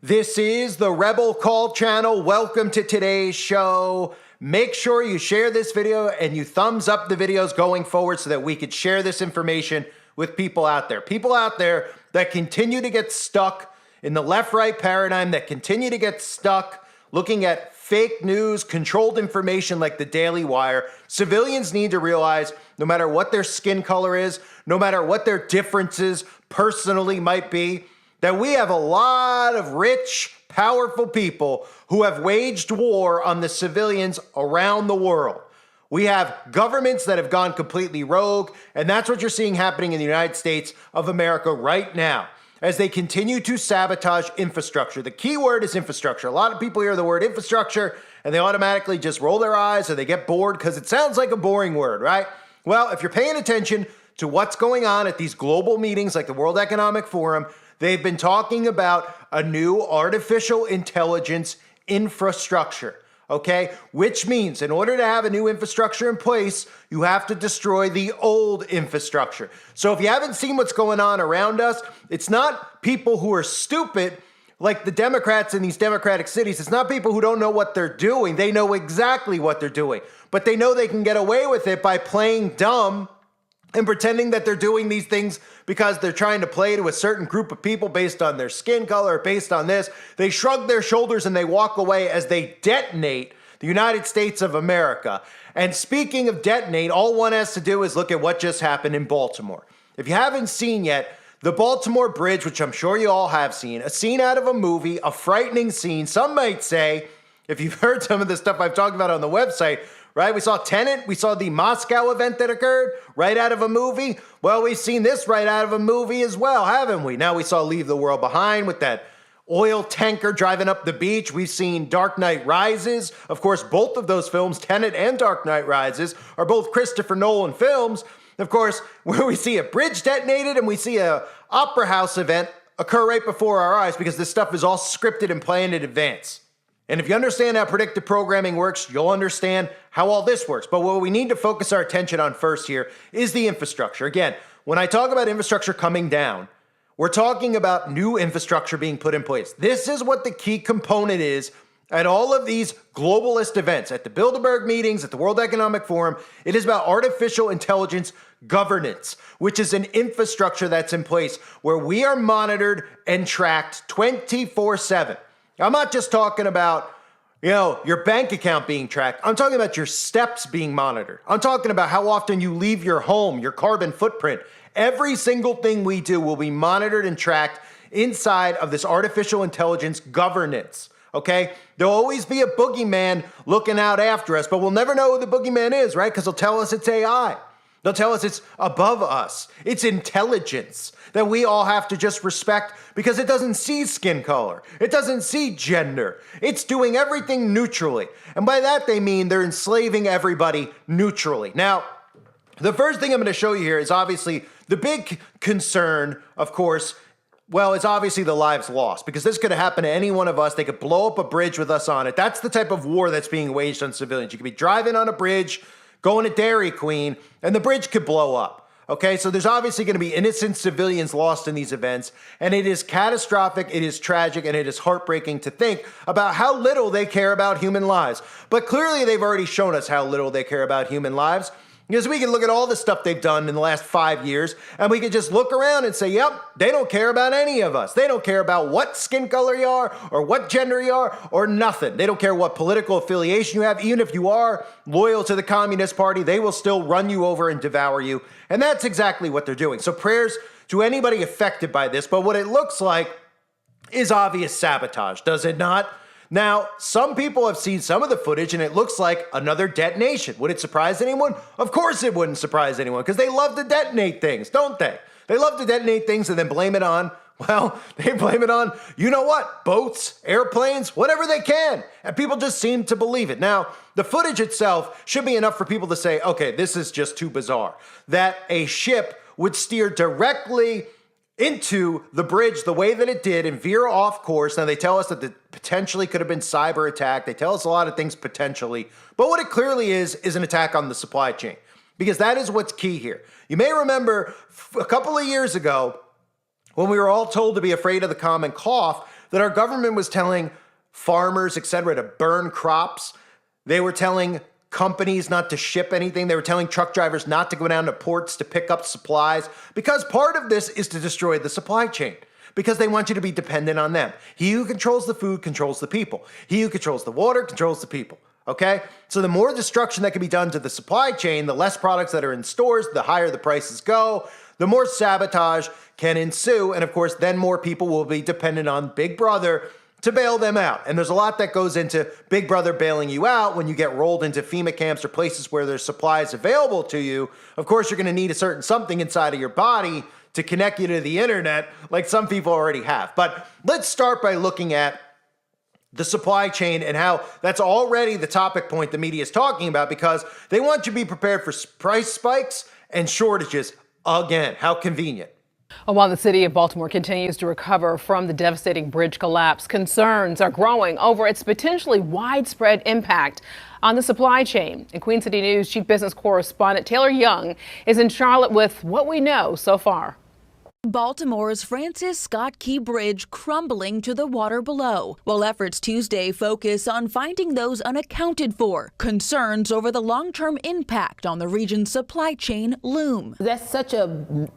This is the Rebel Call channel. Welcome to today's show. Make sure you share this video and you thumbs up the videos going forward so that we could share this information with people out there. People out there that continue to get stuck in the left-right paradigm, that continue to get stuck looking at fake news, controlled information like the Daily Wire. Civilians need to realize no matter what their skin color is, no matter what their differences personally might be, that we have a lot of rich, powerful people who have waged war on the civilians around the world. We have governments that have gone completely rogue, and that's what you're seeing happening in the United States of America right now as they continue to sabotage infrastructure. The key word is infrastructure. A lot of people hear the word infrastructure and they automatically just roll their eyes or they get bored because it sounds like a boring word, right? Well, if you're paying attention to what's going on at these global meetings like the World Economic Forum, they've been talking about a new artificial intelligence infrastructure, okay? Which means in order to have a new infrastructure in place, you have to destroy the old infrastructure. So if you haven't seen what's going on around us, it's not people who are stupid like the Democrats in these Democratic cities. It's not people who don't know what they're doing. They know exactly what they're doing, but they know they can get away with it by playing dumb and pretending that they're doing these things because they're trying to play to a certain group of people based on their skin color, based on this. They shrug their shoulders and they walk away as they detonate the United States of America. And speaking of detonate, all one has to do is look at what just happened in Baltimore. If you haven't seen yet, the Baltimore Bridge, which I'm sure you all have seen, a scene out of a movie, a frightening scene. Some might say, if you've heard some of the stuff I've talked about on the website, right? We saw Tenet, we saw the Moscow event that occurred right out of a movie. Well, we've seen this right out of a movie as well, haven't we? Now we saw Leave the World Behind with that oil tanker driving up the beach. We've seen Dark Knight Rises. Of course, both of those films, Tenet and Dark Knight Rises, are both Christopher Nolan films. Of course, where we see a bridge detonated and we see a opera house event occur right before our eyes because this stuff is all scripted and planned in advance. And if you understand how predictive programming works, you'll understand how all this works. But what we need to focus our attention on first here is the infrastructure. Again, when I talk about infrastructure coming down, we're talking about new infrastructure being put in place. This is what the key component is at all of these globalist events, at the Bilderberg meetings, at the World Economic Forum. It is about artificial intelligence governance, which is an infrastructure that's in place where we are monitored and tracked 24/7. I'm not just talking about, your bank account being tracked. I'm talking about your steps being monitored. I'm talking about how often you leave your home, your carbon footprint. Every single thing we do will be monitored and tracked inside of this artificial intelligence governance, okay? There'll always be a boogeyman looking out after us, but we'll never know who the boogeyman is, right? Because they'll tell us it's AI. They'll tell us it's above us. It's intelligence that we all have to just respect because it doesn't see skin color. It doesn't see gender. It's doing everything neutrally. And by that, they mean they're enslaving everybody neutrally. Now, the first thing I'm going to show you here is obviously the big concern, of course, it's obviously the lives lost because this could have happened to any one of us. They could blow up a bridge with us on it. That's the type of war that's being waged on civilians. You could be driving on a bridge, going to Dairy Queen, and the bridge could blow up. Okay, so there's obviously going to be innocent civilians lost in these events, and it is catastrophic, it is tragic, and it is heartbreaking to think about how little they care about human lives. But clearly they've already shown us how little they care about human lives, because we can look at all the stuff they've done in the last 5 years, and we can just look around and say, yep, they don't care about any of us. They don't care about what skin color you are, or what gender you are, or nothing. They don't care what political affiliation you have. Even if you are loyal to the Communist Party, they will still run you over and devour you. And that's exactly what they're doing. So prayers to anybody affected by this, but what it looks like is obvious sabotage, does it not? Now, some people have seen some of the footage and it looks like another detonation. Would it surprise anyone? Of course it wouldn't surprise anyone because they love to detonate things, don't they? They love to detonate things and then blame it on, they blame it on, you know what, boats, airplanes, whatever they can. And people just seem to believe it. Now, the footage itself should be enough for people to say, okay, this is just too bizarre. That a ship would steer directly into the bridge the way that it did and veer off course. Now, they tell us that it potentially could have been cyber attack. They tell us a lot of things potentially. But what it clearly is an attack on the supply chain, because that is what's key here. You may remember a couple of years ago when we were all told to be afraid of the common cough, that our government was telling farmers, etc., to burn crops. They were telling companies not to ship anything. They were telling truck drivers not to go down to ports to pick up supplies, because part of this is to destroy the supply chain, because they want you to be dependent on them. He who controls the food controls the people. He who controls the water controls the people. Okay? So the more destruction that can be done to the supply chain, the less products that are in stores, the higher the prices go, the more sabotage can ensue. And of course, then more people will be dependent on Big Brother to bail them out. And there's a lot that goes into Big Brother bailing you out when you get rolled into FEMA camps or places where there's supplies available to you. Of course, you're going to need a certain something inside of your body to connect you to the internet, like some people already have. But let's start by looking at the supply chain and how that's already the topic point the media is talking about, because they want you to be prepared for price spikes and shortages again. How convenient. While the city of Baltimore continues to recover from the devastating bridge collapse, concerns are growing over its potentially widespread impact on the supply chain. And Queen City News Chief Business Correspondent Taylor Young is in Charlotte with what we know so far. Baltimore's Francis Scott Key Bridge crumbling to the water below, while efforts Tuesday focus on finding those unaccounted for. Concerns over the long-term impact on the region's supply chain loom. That's such a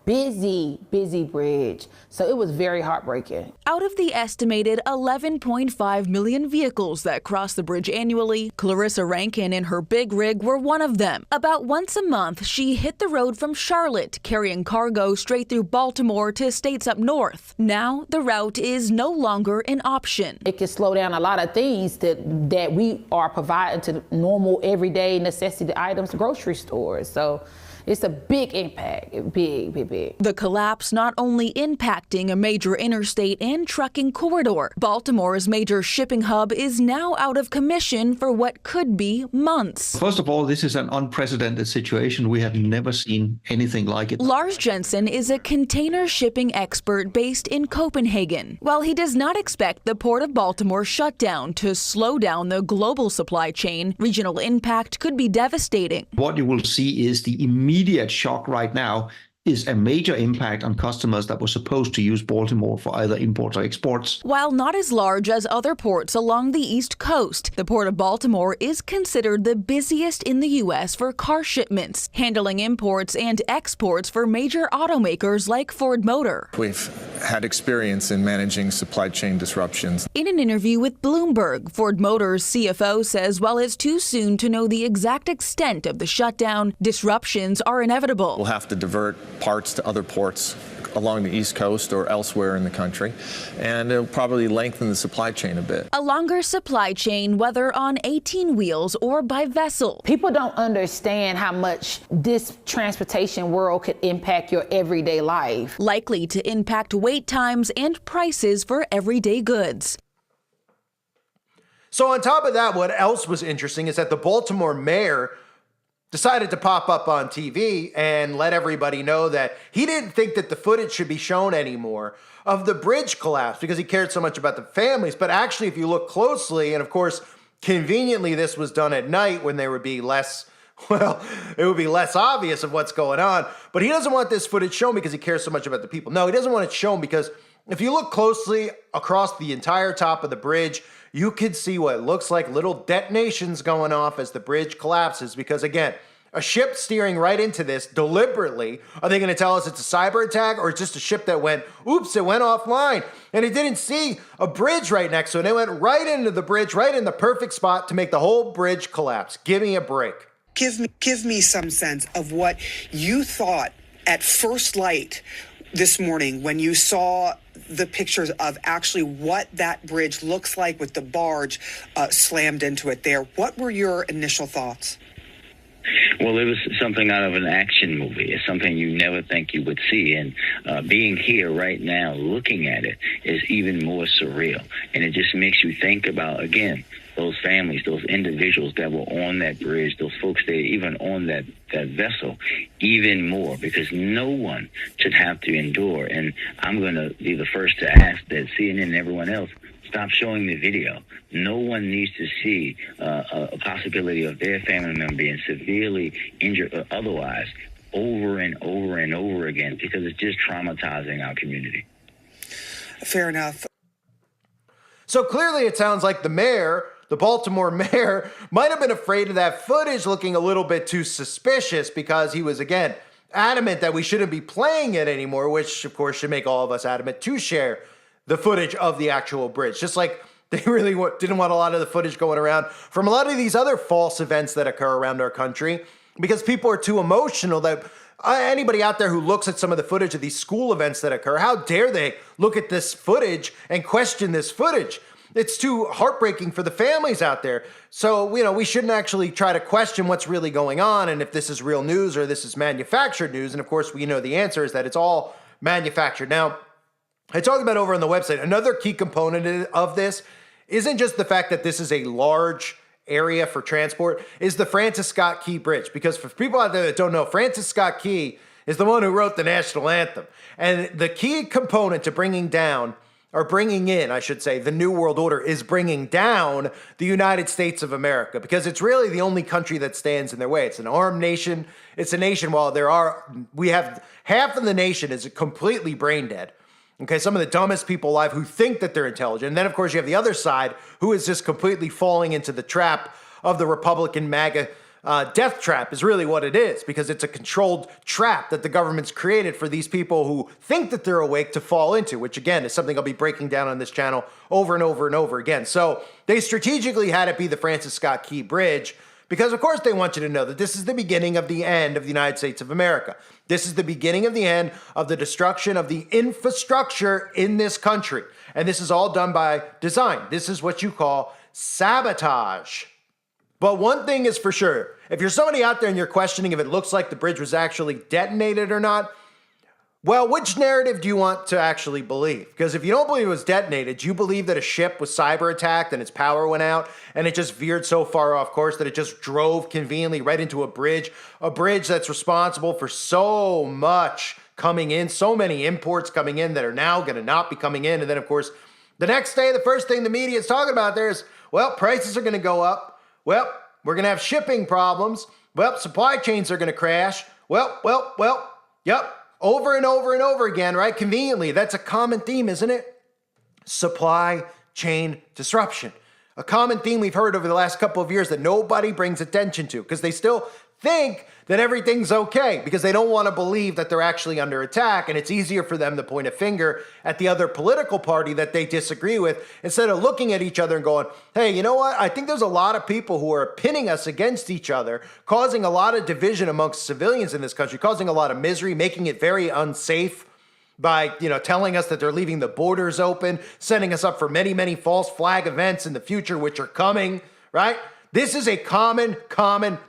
busy bridge, so it was very heartbreaking. Out of the estimated 11.5 million vehicles that cross the bridge annually, Clarissa Rankin and her big rig were one of them. About once a month, she hit the road from Charlotte, carrying cargo straight through Baltimore to states up north. Now, the route is no longer an option. It can slow down a lot of things that we are providing to normal, everyday necessity items, grocery stores. So it's a big impact, big. The collapse not only impacting a major interstate and trucking corridor. Baltimore's major shipping hub is now out of commission for what could be months. First of all, this is an unprecedented situation. We have never seen anything like it. Lars Jensen is a container shipping expert based in Copenhagen. While he does not expect the Port of Baltimore shutdown to slow down the global supply chain, regional impact could be devastating. What you will see is the immediate shock right now is a major impact on customers that were supposed to use Baltimore for either imports or exports. While not as large as other ports along the East Coast, the Port of Baltimore is considered the busiest in the U.S. for car shipments, handling imports and exports for major automakers like Ford Motor. We've had experience in managing supply chain disruptions. In an interview with Bloomberg, Ford Motor's CFO says while it's too soon to know the exact extent of the shutdown, disruptions are inevitable. We'll have to divert parts to other ports along the East Coast or elsewhere in the country, and it'll probably lengthen the supply chain a bit. A longer supply chain, whether on 18 wheels or by vessel. People don't understand how much this transportation world could impact your everyday life. Likely to impact wait times and prices for everyday goods. So on top of that, what else was interesting is that the Baltimore mayor decided to pop up on TV and let everybody know that he didn't think that the footage should be shown anymore of the bridge collapse because he cared so much about the families. But actually, if you look closely, and of course, conveniently, this was done at night when there would be less, well, it would be less obvious of what's going on. But he doesn't want this footage shown because he cares so much about the people. No, he doesn't want it shown because if you look closely across the entire top of the bridge, you could see what looks like little detonations going off as the bridge collapses because, again, a ship steering right into this deliberately. Are they going to tell us it's a cyber attack or it's just a ship that went, oops, it went offline and it didn't see a bridge right next to it. It went right into the bridge, right in the perfect spot to make the whole bridge collapse. Give me a break. Give me some sense of what you thought at first light this morning when you saw the pictures of actually what that bridge looks like with the barge slammed into it there. What were your initial thoughts? Well, it was something out of an action movie. It's something you never think you would see. And being here right now, looking at it, is even more surreal. And it just makes you think about, again, those families, those individuals that were on that bridge, those folks that even on that vessel, even more, because no one should have to endure. And I'm going to be the first to ask that CNN and everyone else stop showing the video. No one needs to see a possibility of their family member being severely injured or otherwise over and over and over again because it's just traumatizing our community. Fair enough. So clearly it sounds like the mayor, the Baltimore mayor, might have been afraid of that footage looking a little bit too suspicious because he was, again, adamant that we shouldn't be playing it anymore, which of course should make all of us adamant to share the footage of the actual bridge. Just like they really didn't want a lot of the footage going around from a lot of these other false events that occur around our country because people are too emotional that anybody out there who looks at some of the footage of these school events that occur, how dare they look at this footage and question this footage? It's too heartbreaking for the families out there. So, we shouldn't actually try to question what's really going on and if this is real news or this is manufactured news. And of course, we know the answer is that it's all manufactured. Now, I talked about over on the website, another key component of this isn't just the fact that this is a large area for transport, is the Francis Scott Key Bridge. Because for people out there that don't know, Francis Scott Key is the one who wrote the national anthem. And the key component to bringing in, I should say, the New World Order is bringing down the United States of America because it's really the only country that stands in their way. It's an armed nation. It's a nation while we have half of the nation is completely brain dead. Okay, some of the dumbest people alive who think that they're intelligent. And then, of course, you have the other side who is just completely falling into the trap of the Republican MAGA death trap is really what it is, because it's a controlled trap that the government's created for these people who think that they're awake to fall into, which, again, is something I'll be breaking down on this channel over and over and over again. So they strategically had it be the Francis Scott Key Bridge because, of course, they want you to know that this is the beginning of the end of the United States of America. This is the beginning of the end of the destruction of the infrastructure in this country. And this is all done by design. This is what you call sabotage. But one thing is for sure, if you're somebody out there and you're questioning if it looks like the bridge was actually detonated or not, well, which narrative do you want to actually believe? Because if you don't believe it was detonated, do you believe that a ship was cyber attacked and its power went out and it just veered so far off course that it just drove conveniently right into a bridge that's responsible for so much coming in, so many imports coming in that are now going to not be coming in. And then, of course, the next day, the first thing the media is talking about there is, well, prices are going to go up. Well, we're going to have shipping problems. Well, supply chains are going to crash. Yep. Over and over and over again, right? Conveniently, that's a common theme, isn't it? Supply chain disruption. A common theme we've heard over the last couple of years that nobody brings attention to because they still think that everything's okay because they don't want to believe that they're actually under attack, and it's easier for them to point a finger at the other political party that they disagree with instead of looking at each other and going, hey, you know what? I think there's a lot of people who are pinning us against each other, causing a lot of division amongst civilians in this country, causing a lot of misery, making it very unsafe by, telling us that they're leaving the borders open, setting us up for many, many false flag events in the future, which are coming, right? This is a common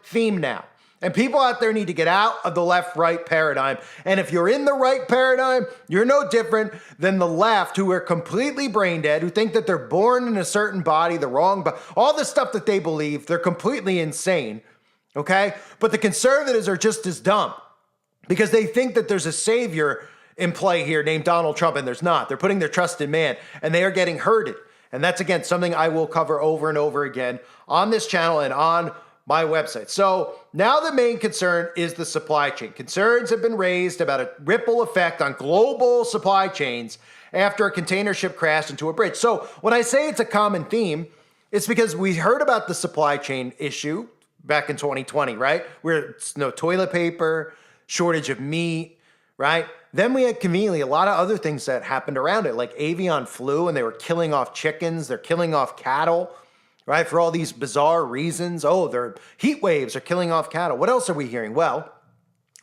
theme now. And people out there need to get out of the left-right paradigm. And if you're in the right paradigm, you're no different than the left, who are completely brain dead, who think that they're born in a certain body, the wrong body, all the stuff that they believe, they're completely insane, okay? But the conservatives are just as dumb because they think that there's a savior in play here named Donald Trump, and there's not. They're putting their trust in man, and they are getting hurted. And that's, again, something I will cover over and over again on this channel and on my website. So now the main concern is the supply chain. Concerns have been raised about a ripple effect on global supply chains after a container ship crashed into a bridge. So when I say it's a common theme, it's because we heard about the supply chain issue back in 2020, right? Where it's no toilet paper, shortage of meat, right? Then we had conveniently a lot of other things that happened around it, like avian flu, and they were killing off chickens, they're killing off cattle, right? For all these bizarre reasons. Oh, their heat waves are killing off cattle. What else are we hearing? Well,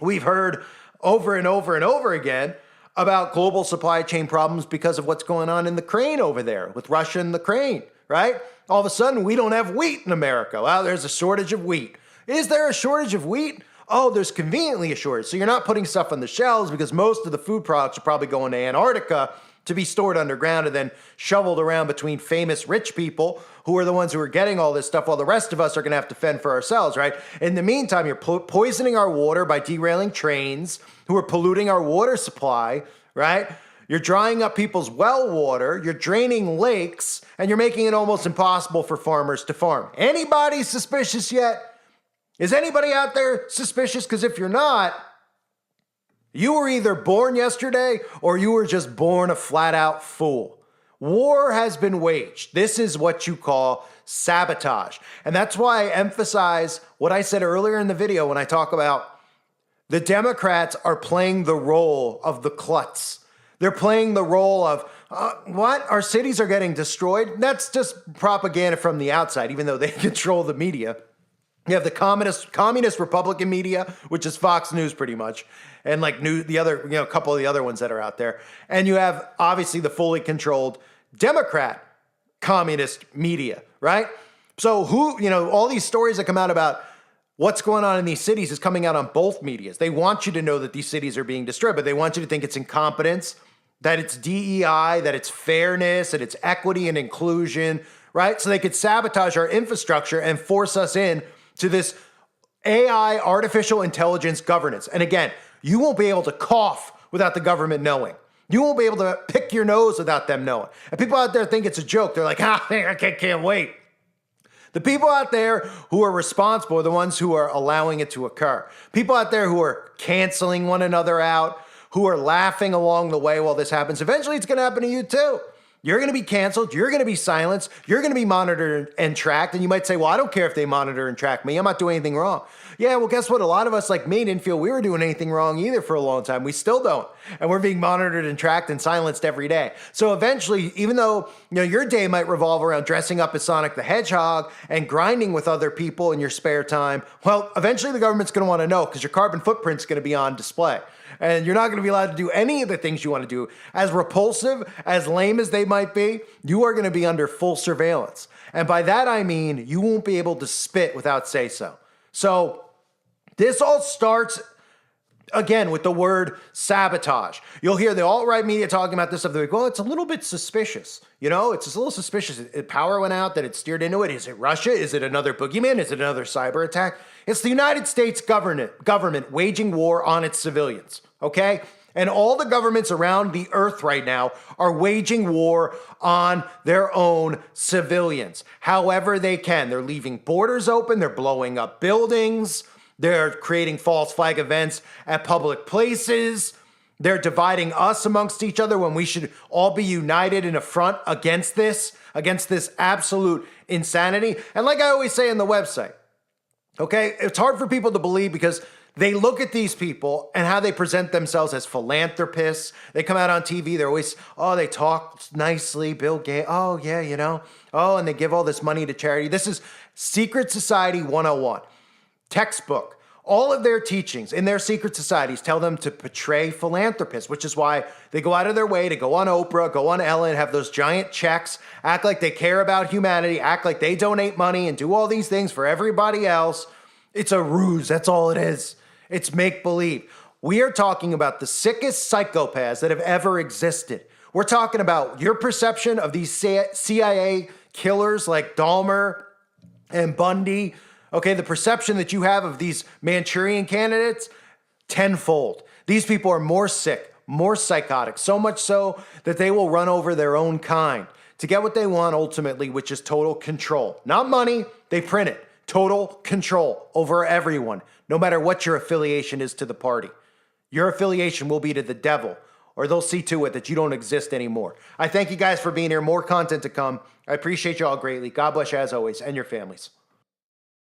we've heard over and over and over again about global supply chain problems because of what's going on in the Ukraine over there with Russia and the Ukraine, right? All of a sudden, we don't have wheat in America. Well, there's a shortage of wheat. Is there a shortage of wheat? Oh, there's conveniently a shortage. So you're not putting stuff on the shelves because most of the food products are probably going to Antarctica to be stored underground and then shoveled around between famous rich people who are the ones who are getting all this stuff while the rest of us are going to have to fend for ourselves, right? In the meantime, you're poisoning our water by derailing trains who are polluting our water supply, right? You're drying up people's well water, you're draining lakes, and you're making it almost impossible for farmers to farm. Anybody suspicious yet? Is anybody out there suspicious? Because if you're not, you were either born yesterday or you were just born a flat out fool. War has been waged. This is what you call sabotage. And that's why I emphasize what I said earlier in the video when I talk about the Democrats are playing the role of the klutz. They're playing the role of, what? Our cities are getting destroyed? That's just propaganda from the outside, even though they control the media. You have the communist Republican media, which is Fox News pretty much, and like a couple of the other ones that are out there. And you have obviously the fully controlled Democrat communist media, right? So all these stories that come out about what's going on in these cities is coming out on both medias. They want you to know that these cities are being destroyed, but they want you to think it's incompetence, that it's DEI, that it's fairness, that it's equity and inclusion, right? So they could sabotage our infrastructure and force us in to this AI, artificial intelligence governance. And again, you won't be able to cough without the government knowing. You won't be able to pick your nose without them knowing. And people out there think it's a joke. They're like, I can't wait. The people out there who are responsible are the ones who are allowing it to occur. People out there who are canceling one another out, who are laughing along the way while this happens. Eventually, it's going to happen to you too. You're going to be canceled. You're going to be silenced. You're going to be monitored and tracked. And you might say, well, I don't care if they monitor and track me. I'm not doing anything wrong. Yeah, well, guess what? A lot of us like me didn't feel we were doing anything wrong either for a long time. We still don't. And we're being monitored and tracked and silenced every day. So eventually, even though your day might revolve around dressing up as Sonic the Hedgehog and grinding with other people in your spare time, well, eventually the government's going to want to know because your carbon footprint's going to be on display. And you're not going to be allowed to do any of the things you want to do. As repulsive, as lame as they might be, you are going to be under full surveillance. And by that, I mean, you won't be able to spit without say so. So this all starts, again, with the word sabotage. You'll hear the alt-right media talking about this stuff. They're like, well, it's a little bit suspicious. It's just a little suspicious. Power went out, that it steered into it. Is it Russia? Is it another boogeyman? Is it another cyber attack? It's the United States government waging war on its civilians, okay? And all the governments around the earth right now are waging war on their own civilians, however they can. They're leaving borders open. They're blowing up buildings. They're creating false flag events at public places. They're dividing us amongst each other when we should all be united in a front against this absolute insanity. And like I always say on the website, okay, it's hard for people to believe because they look at these people and how they present themselves as philanthropists. They come out on TV. They're always, they talk nicely. Bill Gates, and they give all this money to charity. This is Secret Society 101. Textbook. All of their teachings in their secret societies tell them to portray philanthropists, which is why they go out of their way to go on Oprah, go on Ellen, have those giant checks, act like they care about humanity, act like they donate money and do all these things for everybody else. It's a ruse. That's all it is. It's make-believe. We are talking about the sickest psychopaths that have ever existed. We're talking about your perception of these CIA killers like Dahmer and Bundy. Okay, the perception that you have of these Manchurian candidates, tenfold. These people are more sick, more psychotic, so much so that they will run over their own kind to get what they want ultimately, which is total control. Not money, they print it. Total control over everyone, no matter what your affiliation is to the party. Your affiliation will be to the devil, or they'll see to it that you don't exist anymore. I thank you guys for being here. More content to come. I appreciate you all greatly. God bless you as always, and your families.